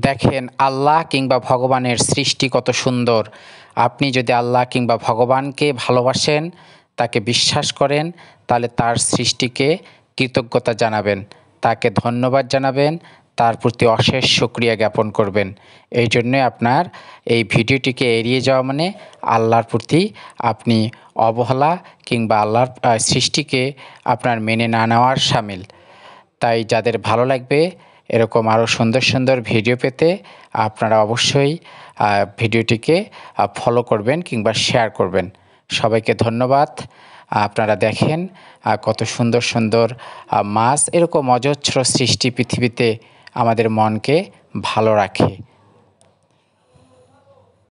দেখেন আল্লাহ কিংবা ভগবানের সৃষ্টি কত সুন্দর। আপনি যদি আল্লাহ কিংবা ভগবানকে ভালোবাসেন, তাকে বিশ্বাস করেন, তাহলে তার সৃষ্টিকে কৃতজ্ঞতা জানাবেন, তাকে ধন্যবাদ জানাবেন, তার প্রতি অশেষ শুকরিয়া জ্ঞাপন করবেন। এই জন্যে আপনার এই ভিডিওটিকে এড়িয়ে যাওয়া মানে আল্লাহর প্রতি আপনি অবহেলা কিংবা আল্লাহর সৃষ্টিকে আপনার মেনে না নেওয়ার শামিল। তাই যাদের ভালো লাগবে এরকম আরও সুন্দর সুন্দর ভিডিও পেতে আপনারা অবশ্যই ভিডিওটিকে ফলো করবেন কিংবা শেয়ার করবেন। সবাইকে ধন্যবাদ। আপনারা দেখেন কত সুন্দর সুন্দর মাছ, এরকম অজস্র সৃষ্টি পৃথিবীতে আমাদের মনকে ভালো রাখে।